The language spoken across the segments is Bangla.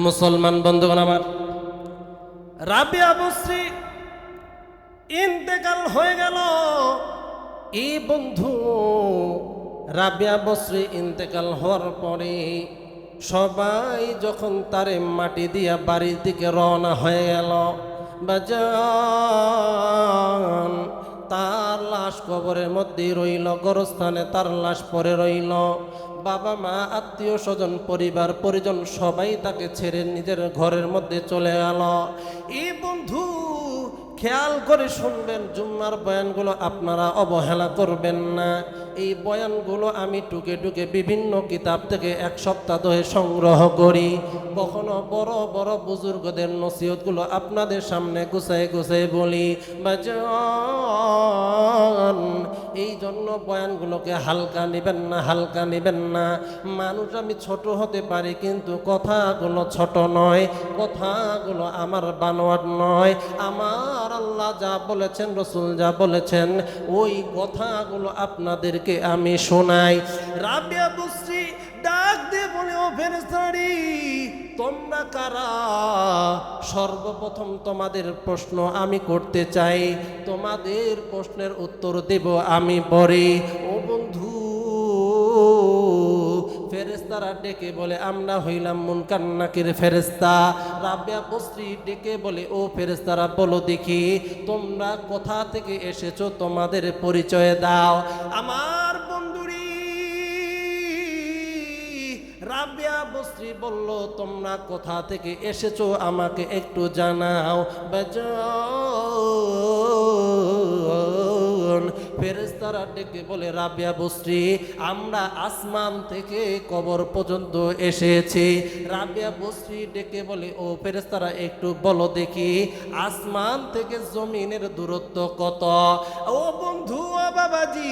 মুসলমান বন্ধুগণ আমার, রাবিয়া বসরি ইন্তেকাল হয়ে গেল। এই বন্ধু রাবিয়া বসরি ইন্তেকাল হওয়ার পরে সবাই যখন তারে মাটি দিয়া বাড়ির দিকে রওনা হয়ে গেল, বাজান তার লাশ কবরের মধ্যেই রইল, গোরস্থানে তার লাশ পরে রইল। বাবা মা আত্মীয় স্বজন পরিবার পরিজন সবাই তাকে ছেড়ে নিজের ঘরের মধ্যে চলে গেল। এই বন্ধু খেয়াল করে শুনবেন, জুম্মার বয়ানগুলো আপনারা অবহেলা করবেন না। এই বয়ানগুলো আমি টুকে টুকে বিভিন্ন কিতাব থেকে এক সপ্তাহ ধরে সংগ্রহ করি। কখনো বড় বড় বুজুর্গদের নসিহতগুলো আপনাদের সামনে গুছাই গুছাই বলি। বাজান এই জন্য বয়ানগুলোকে হালকা নেবেন না, হালকা নেবেন না। মানুষ আমি ছোট হতে পারি, কিন্তু কথাগুলো ছোট নয়, কথাগুলো আমার বানোয়াট নয়। আমার আল্লাহ যা বলেছেন, রসুল যা বলেছেন, ওই কথাগুলো আপনাদেরকে আমি শোনাই। রাবিয়া বসরি ডাক দিয়ে বলে, ও ফেরেশতারা, তোমরা কারা? সর্বপ্রথম তোমাদের প্রশ্ন আমি করতে চাই, তোমাদের প্রশ্নের উত্তর দেব আমি পরে। ও বন্ধু, ফেরেশতারা ডেকে বলে, আমরা হইলাম মুনকার নাকির ফেরেশতা। রাবিয়া বসরি ডেকে বলে, ও ফেরেশতারা বলো দেখি, তোমরা কোথা থেকে এসেছো, তোমাদের পরিচয় দাও। আমার বন্ধুরি রাবিয়া বসরি বলল, তোমরা কোথা থেকে এসেছো আমাকে একটু জানাও। ফেরেশতারা ডেকে বলে, রাবিয়া বসরি, আমরা আসমান থেকে কবর পর্যন্ত এসেছি। রাবিয়া বসরি ডেকে বলে, ও ফেরেশতারা একটু বলো দেখি, আসমান থেকে জমিনের দূরত্ব কত? ও বন্ধু, ও বাবাজি,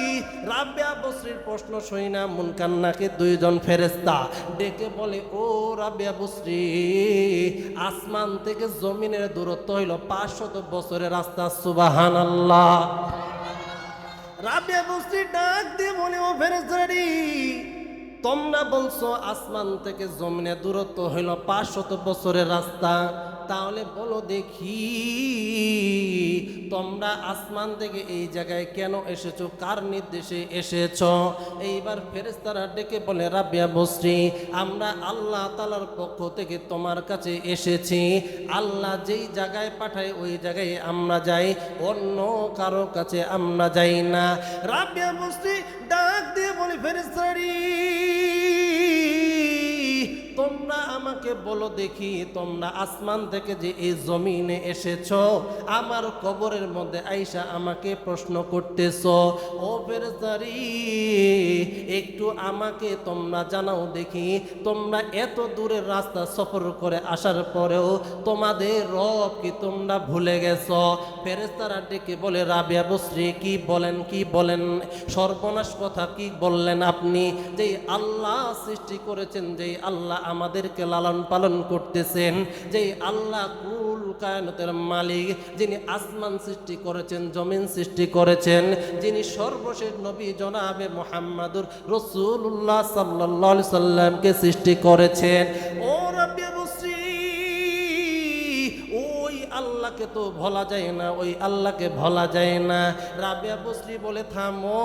রাবিয়া বসরির প্রশ্ন শুই না মুনকার নাকির দুইজন ফেরেশতা ডেকে বলে, ও রাবিয়া বসরি, আসমান থেকে জমিনের দূরত্ব হইল 500 বছরের রাস্তা। সুবহানাল্লাহ। রাবিয়া বসরি ডাক দিয়ে বলে, ও ফেরেশতারা, তোমরা বলছো আসমান থেকে জমিনের দূরত্ব হইল 500 বছরের রাস্তা, তাহলে বলো দেখি, তোমরা আসমান থেকে এই জায়গায় কেন এসেছো, কার নির্দেশে এসেছো? এইবার ফেরেশতারা ডেকে বলে, রাবিয়া বসরি, আমরা আল্লাহ তাআলার পক্ষ থেকে তোমার কাছে এসেছি। আল্লাহ যেই জায়গায় পাঠায় ওই জায়গায় আমরা যাই, অন্য কারো কাছে আমরা যাই না। রাবিয়া বসরি ডাক দিয়ে বলে, ফেরেশতারা, তোমরা আমাকে বলো দেখি, তোমরা আসমান থেকে যে এই জমিনে এসেছো, আমার কবরের মধ্যে আইসা আমাকে প্রশ্ন করতেছো, ও ফেরেশতারা, একটু আমাকে তোমরা জানাও দেখি, তোমরা এত দূরের রাস্তা সফর করে আসার পরেও তোমাদের রব কি তোমরা ভুলে গেছো? ফেরেশতারা ডেকে বলে, রাবিয়া বসরি, কি বলেন, কি বলেন, সর্বনাশ কথা কি বললেন আপনি? যেই আল্লাহ সৃষ্টি করেছেন, যেই আল্লাহ আমাদেরকে লালন পালন করতেছেন, যেই আল্লাহ কুল কায়নাতের মালিক, যিনি আসমান সৃষ্টি করেছেন, জমিন সৃষ্টি করেছেন, যিনি সর্বশেষ নবী জনাবে মুহাম্মাদুর রাসূলুল্লাহ সাল্লাল্লাহু আলাইহি সাল্লামকে সৃষ্টি করেছেন, ও রাবিয়া বসরি, ওই আল্লাহকে তো ভোলা যায় না, ওই আল্লাহকে ভোলা যায় না। রাবিয়া বসরি বলে, থামো,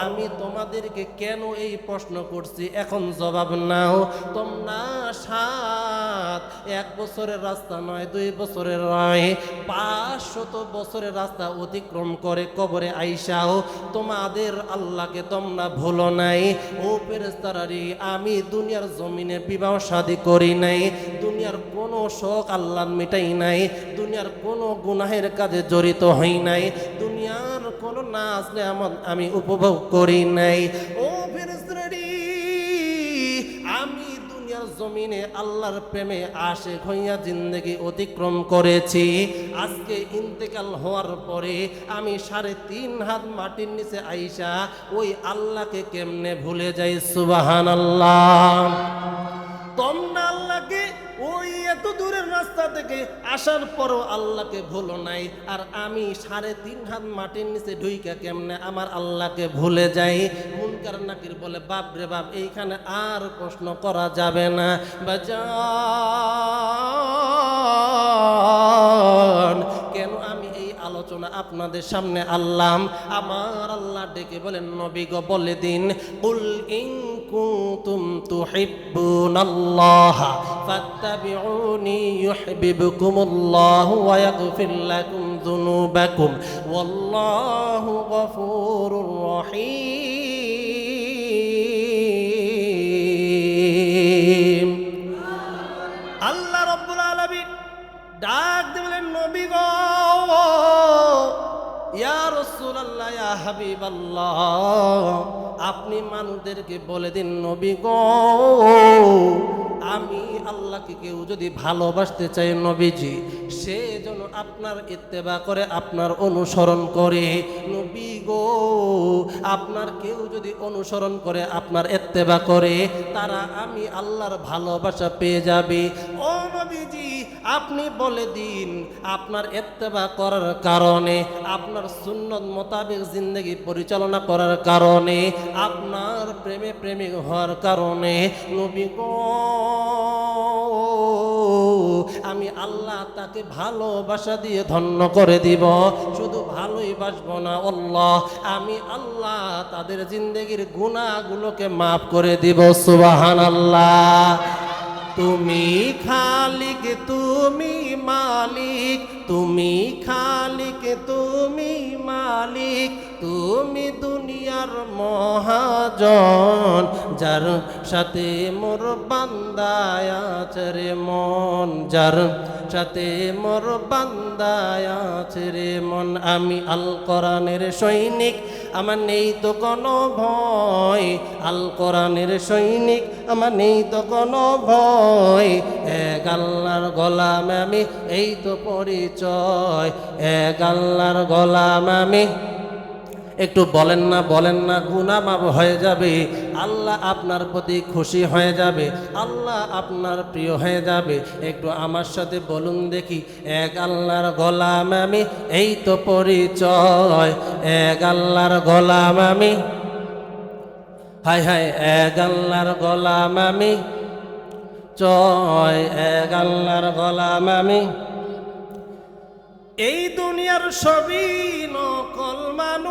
আমি তোমাদেরকে কেন এই প্রশ্ন করছি এখন জবাব নাও। তোমরা 1 বছরের রাস্তা নয়, 2 বছরের নয়, 500 বছরের রাস্তা অতিক্রম করে কবরে আইসাও তোমাদের আল্লাহকে তোমরা ভুলো নাই। ও ফেরেশতারা, আমি দুনিয়ার জমিনে বিবাহ শাদী করি নাই, দুনিয়ার কোনো শোক আল্লাহ মিটাই নাই, দুনিয়ার কোনো গুনাহের কাজে জড়িত হই নাই, দুনিয়ার কোনো নাচ নেয়ামত আমি উপভোগ করি নাই। ও ফেরেশতারা, আমি দুনিয়ার জমিনে আল্লাহর প্রেমে আশিক হইয়া জিন্দেগি অতিক্রম করেছি। আজকে ইন্তেকাল হওয়ার পরে আমি 3.5 হাত মাটির নিচে আইসা ওই আল্লাহকে কেমনে ভুলে যাই? সুবহানাল্লাহ। তোমরা আল্লাহকে ওই এত দূরের রাস্তা থেকে আসার পরও আল্লাহকে ভুলো নাই, আর আমি 3.5 হাত মাটির নিচে ঢুইকা কেমনে আমার আল্লাহকে ভুলে যাই। মুনকার নাকির বলে বাপ রে বাপ, এইখানে আর প্রশ্ন করা যাবে না বাজান। কেন আমি এই আলোচনা আপনাদের সামনে আনলাম? আমার আল্লাহ ডেকে বলেন, নবী গো বলে দিন, কুল ইন কুনতুম তুহিব্বুনাল্লাহ ফাত্তাবিউনি ইউহিব্বুকুমুল্লাহু ওয়া ইয়াগফির লাকুম যুনুবাকুম ওয়াল্লাহু গফুরুর রহিম। আল্লাহ রাব্বুল আলামিন ডাক দিয়ে বলেন, নবী গো, ইয়া রাসূলুল্লাহ, ইয়া হাবিবাল্লাহ, আপনি মানুষদেরকে বলে দিন, নবী গো, আমি আল্লাহকে কেউ যদি ভালোবাসতে চাই নবীজি, সে যেন আপনার ইত্তেবা করে, আপনার অনুসরণ করে। নবী গো, আপনার কেউ যদি অনুসরণ করে, আপনার ইত্তেবা করে, তারা আমি আল্লাহর ভালোবাসা পেয়ে যাবে। ও নবীজি, আপনি বলে দিন, আপনার ইত্তেবা করার কারণে, আপনার সুন্নত মোতাবেক জিন্দগি পরিচালনা করার কারণে, আপনার প্রেমে প্রেমিক হওয়ার কারণে, নবী গো, আমি আল্লাহ তাকে ভালোবাসা দিয়ে ধন্য করে দিব। শুধু ভালোই বাসবো না, আল্লাহ, আমি আল্লাহ তাদের জিন্দগির গুনাহগুলোকে মাফ করে দিব। সুবহানাল্লাহ। তুমি খালিক, তুমি মালিক, তুমি খালিক, তুমি মালিক, তুমি দুনিয়ার মহাজন, যার সাথে মোর বান্দায় আছে রে মন, যার সাথে মোর বান্দায় আছে রে মন। আমি আল কোরআনের সৈনিক, আমার নেই তো কোনো ভয়, আল কোরআনের সৈনিক, আমার নেই তো কোনো ভয়। এক আল্লাহর গোলাম আমি, এই তো পরিচয়, এক আল্লাহর গোলাম আমি। একটু বলেন না, বলেন না, গুনাহ মাফ হয়ে যাবে, আল্লাহ আপনার প্রতি খুশি হয়ে যাবে, আল্লাহ আপনার প্রিয় হয়ে যাবে। একটু আমার সাথে বলুন দেখি, এক আল্লাহর গোলাম আমি, এই তো পরিচয়, এক আল্লাহর গোলাম আমি। হায় হায়, এক আল্লাহর গোলাম আমি, জয়, এক আল্লাহর গোলাম আমি। এই দুনিয়ার সবই নকল মানুষ,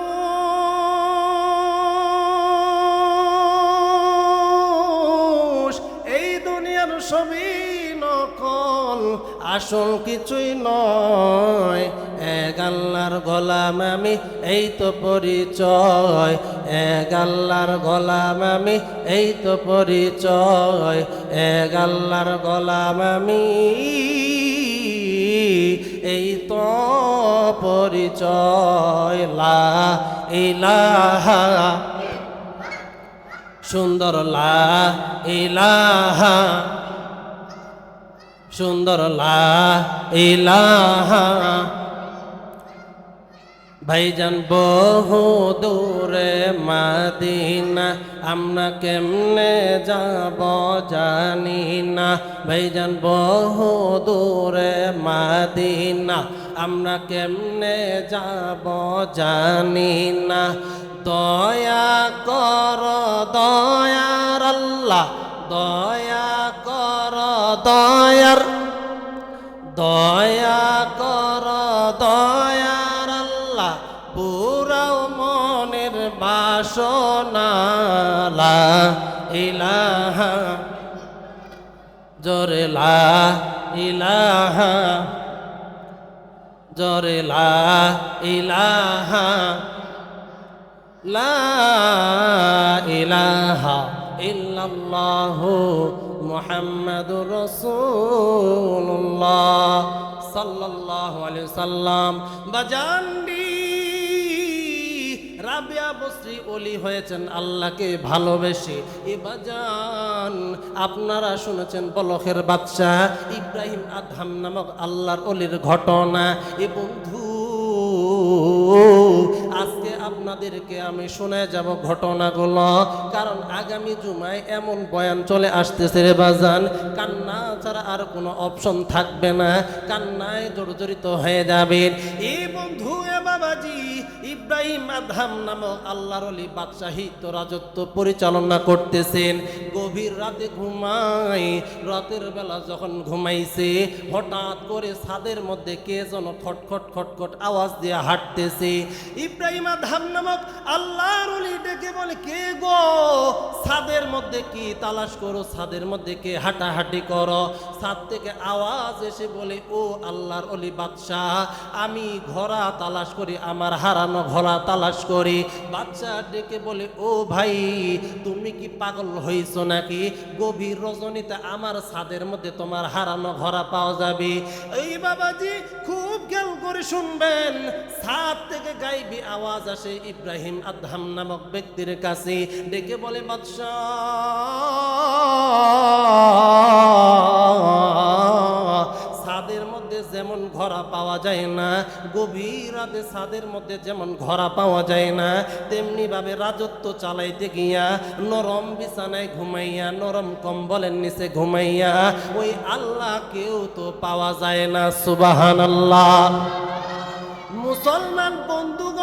এই দুনিয়ার সবই নকল, আসল কিছুই নয়। এক আল্লাহর গোলাম আমি, এই তো পরিচয়, এক আল্লাহর গোলাম আমি, এই তো পরিচয়, এক আল্লাহর গোলাম আমি, এই তো পরিচয়। লা ইলাহা, সুন্দর লা ইলাহা, সুন্দর লা ইলাহা। ভাইজান বহু দূরে মদিনা, আমরা কেমনে যাব জানি না। ভাইজান বহু দূরে মদিনা, আমরা কেমনে যাব জানি না। দয়া কর দয়ার আল্লাহ, দয়া কর দয়ার, দয়া কর দয়ার আল্লাহ, পুরাও মনের বাসনা। লা ইলাহা, জোরে লা ইলাহা, জোরে লা ইলাহা, লা ইলাহা ইল্লাল্লাহু মুহাম্মাদুর রাসূলুল্লাহ সাল্লাল্লাহু আলাইহি সাল্লাম। বাজানডি রাবিয়া বসরি ওলি হয়েছেন আল্লাহকে ভালোবেসে। এ বাজান, আপনারা শুনেছেন বলখের বাদশাহ ইব্রাহিম আদহাম নামক আল্লাহর ওলির ঘটনা। এ বন্ধু, আজকে আপনার আপনাদেরকে আমি শুনে যাব ঘটনাগুলো, কারণ আগামী জুমায় এমন বয়ান চলে আসতেছে রে বাজান, কান্না ছাড়া আর কোনো অপশন থাকবে না, কান্নায় জর্জরিত হয়ে যাবেন। এই বন্ধু এ বাবাজি, ইব্রাহিম আদহাম নামক আল্লাহর ওলি বাদশাহিত্য রাজত্ব পরিচালনা করতেছেন। গভীর রাতে ঘুমায়, রাতের বেলা যখন ঘুমাইছে হঠাৎ করে ছাদের মধ্যে কে যেন খটখট খটখট আওয়াজ দিয়ে হাঁটতেছে। ইব্রাহিম আদহাম নামক আল্লাহর ওলি ডেকে বলে, কে গো, ছাদের মধ্যে কি তালাশ করো, ছাদের মধ্যে কে হাঁটাহাঁটি করো? ছাদ থেকে আওয়াজ এসে বলে, ও আল্লাহর ওলি বাদশাহ, আমি ঘোড়া তালাশ করি, আমার হারানো ঘোড়া তালাশ করি। বাচ্চা ডেকে বলে, ও ভাই, তুমি কি পাগল হইছো নাকি? গভীর রজনীতে আমার ছাদের মধ্যে তোমার হারানো ঘোড়া পাওয়া যাবে? এই বাবাজি খুব খেয়াল করে শুনবেন, ছাদ থেকে গাইবি আওয়াজ আসে ইব্রাহিম আদহাম নামক ব্যক্তির কাছে। ডেকে বলে, বাদশাহ, ছাদের মধ্যে যেমন ঘোড়া পাওয়া যায় না, গভীর রাতে ছাদের মধ্যে যেমন ঘোড়া পাওয়া যায় না, তেমনি ভাবে রাজত্ব চালাইতে গিয়া নরম বিছানায় ঘুমাইয়া, নরম কম্বলের নিচে ঘুমাইয়া ওই আল্লাহ কেউ তো পাওয়া যায় না। সুবহানাল্লাহ। মুসলমান বন্ধুগণ,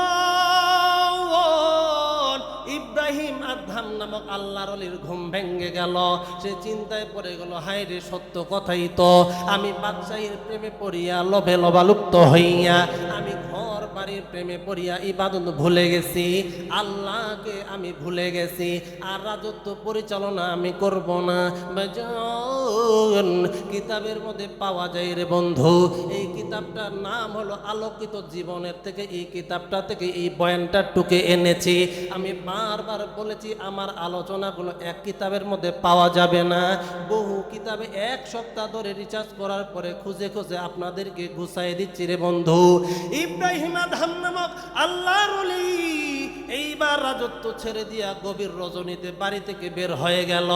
ইব্রাহিম আদহাম নামক আল্লাহর ওলির ঘুম ভেঙে গেল। সে চিন্তায় পড়ে গেল, হায় রে, সত্য কথাই তো, আমি বাদশাহীর প্রেমে পড়িয়া লোভে লোভালুপ্ত হইয়া আমি ঘর বাড়ির প্রেমে পড়িয়া ইবাদত ভুলে গেছি, আল্লাহকে আমি ভুলে গেছি, আর রাজত্ব পরিচালনা আমি করব না। কিতাবের মধ্যে পাওয়া যায় রে বন্ধু, এই কিতাবটার নাম হলো আলোকিত জীবনের থেকে এই কিতাবটা থেকে এই বয়ানটা টুকে এনেছি। আমি বারবার বলেছি, আমার আলোচনাগুলো এক কিতাবের মধ্যে পাওয়া যাবে না, বহু কিতাবে এক সপ্তাহ ধরে রিচার্জ করার পরে খুঁজে খুঁজে আপনাদেরকে গুছাই দিচ্ছি রে বন্ধু। ইব্রাহিম আদহাম নামক আল্লাহর ওলি এইবার রাজত্ব ছেড়ে দিয়া গভীর রজনীতে বাড়ি থেকে বের হয়ে গেল।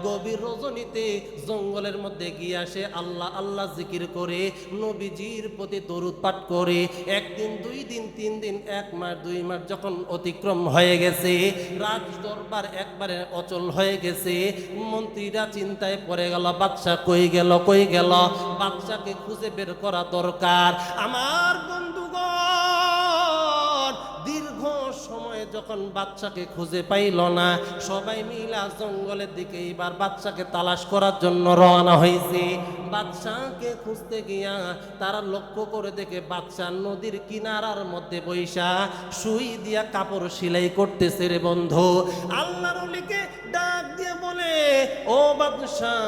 গভীর রজনীতে জঙ্গলের মধ্যে গিয়া সে আল্লাহ আল্লাহ জিকির করে, নবীজির প্রতি দরুদ পাঠ করে, একদিন, দুই দিন, তিন দিন, এক মাস, দুই মাস যখন অতিক্রম হয়ে গেছে, রাজ দরবার একবারে অচল হয়ে গেছে। মন্ত্রীরা চিন্তায় পড়ে গেল, বাদশা কই গেল, কই গেল, বাদশাকে খুঁজে বের করা দরকার। আমার বন্ধুগণ, দীর্ঘ সময়ে যখন বাচ্চাকে খুঁজে পাইল না, সবাই মিলা জঙ্গলের দিকে এবার বাচ্চাকে তালাশ করার জন্য রওনা হয়েছে। বাচ্চাকে খুঁজতে গিয়া তারা লক্ষ্য করে দেখে বাচ্চা নদীর কিনারার মধ্যে বৈশা সুই দিয়া কাপড় সেলাই করতেছে রে বন্ধু। আল্লাহর ওলিকে ডাক দিয়ে বলে, ও বাদশাহ,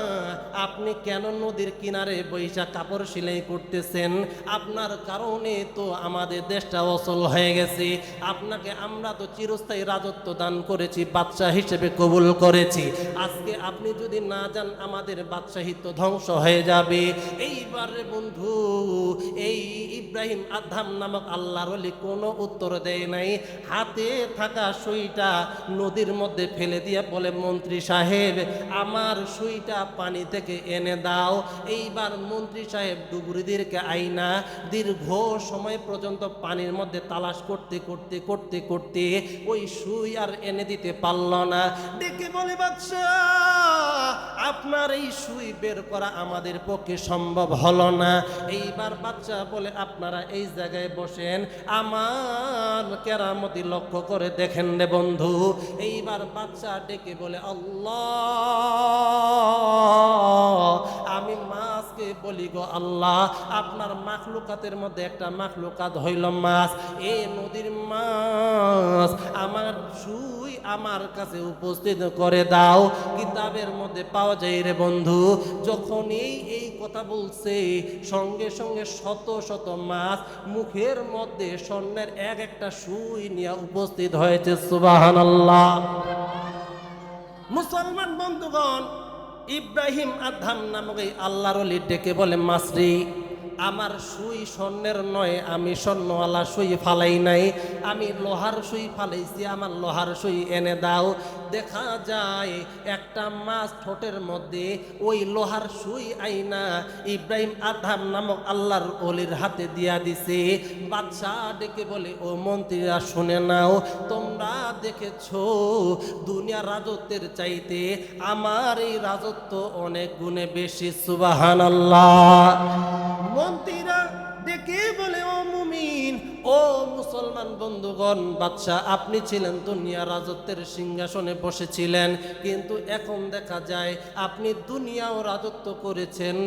আপনি কেন নদীর কিনারে বৈশা কাপড় সেলাই করতেছেন? আপনার কারণে তো আমাদের দেশটা অচল হয়ে গেছে, আপনাকে আমরা তো চিরস্থায়ী রাজত্ব দান করেছি, বাদশাহ হিসেবে কবুল করেছি, আজকে আপনি যদি না যান আমাদের বাদশাহিত্ব ধ্বংস হয়ে যাবে। এইবারে বন্ধু, এই ইব্রাহিম আদহাম নামক আল্লাহর ওলি কোনো উত্তর দেয় নাই, হাতে থাকা সুইটা নদীর মধ্যে ফেলে দিয়ে বলে, মন্ত্রী সাহেব, আমার সুইটা পানি থেকে এনে দাও। এইবার মন্ত্রী সাহেব ডুবুরিদেরকে আইনা দীর্ঘ সময় পর্যন্ত পানির মধ্যে তালাশ করতে করতে করতে করতে ওই সুই আর এনে দিতে পারল না। ডেকে বলে, বাদশাহ, আপনার এই সুই বের করা আমাদের পক্ষে সম্ভব হলো না। এইবার বাচ্চা বলে, আপনারা এই জায়গায় বসেন, আমার কেরামতি লক্ষ্য করে দেখেন রে বন্ধু। এইবার বাচ্চা ডেকে বলে, আল্লাহ, আমি মাছকে বলি, গো আল্লাহ, আপনার মাখলুকাতের মধ্যে একটা মাখলুকাত হইল মাছ, এ নদীর মাছ, আমার সুই আমার কাছে উপস্থিত করে দাও। কিতাবের মধ্যে পাওয়া যায় রে বন্ধু, যখন এই কথা বলছে, সঙ্গে সঙ্গে শত শত মাছ মুখের মধ্যে স্বর্ণের এক একটা সুই নিয়ে উপস্থিত হয়েছে। সুবহানাল্লাহ। মুসলমান বন্ধুগণ, ইব্রাহিম আদহাম নামক এই আল্লাহর ওলি ডেকে বলে, মাছরি, আমার সুই স্বর্ণের নয়, আমি স্বর্ণওয়ালা সুই ফালাই নাই, আমি লোহার সুই ফালাইছি, আমার লোহার সুই এনে দাও। দেখা যায় একটা মাছ ঠোঁটের মধ্যে ওই লোহার সুই আইনা ইব্রাহিম আদহাম নামক আল্লাহর ওলির হাতে দিয়া দিছে। বাদশাহ ডেকে বলে, ও মন্ত্রীরা শুনে নাও, তোমরা দেখেছো দুনিয়ার রাজত্বের চাইতে আমার এই রাজত্ব অনেক গুণে বেশি। সুবহানাল্লাহ। মন্ত্রীরা ডেকে বলে, ও মুমিন, ও মুসলমান বন্ধুগণ, বাদশাহ আপনি ছিলেন দুনিয়া রাজত্বের সিংহাসনে বসেছিলেন, কিন্তু এখন দেখা যায় আপনি দুনিয়াও রাজত্ব করেছেন,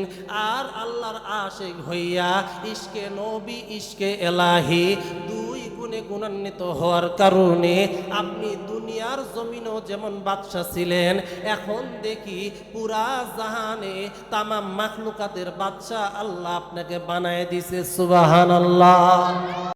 আর আল্লাহর আশিক হইয়া ইশকে নবী ইশকে এলাহি দুই গুণে গুণান্বিত হওয়ার কারণে আপনি দুনিয়ার জমিনও যেমন বাদশাহ ছিলেন, এখন দেখি পুরা জাহানে তামাম মাখলুকাতের বাদশাহ আল্লাহ আপনাকে বানায় দিছে। সুবহানাল্লাহ।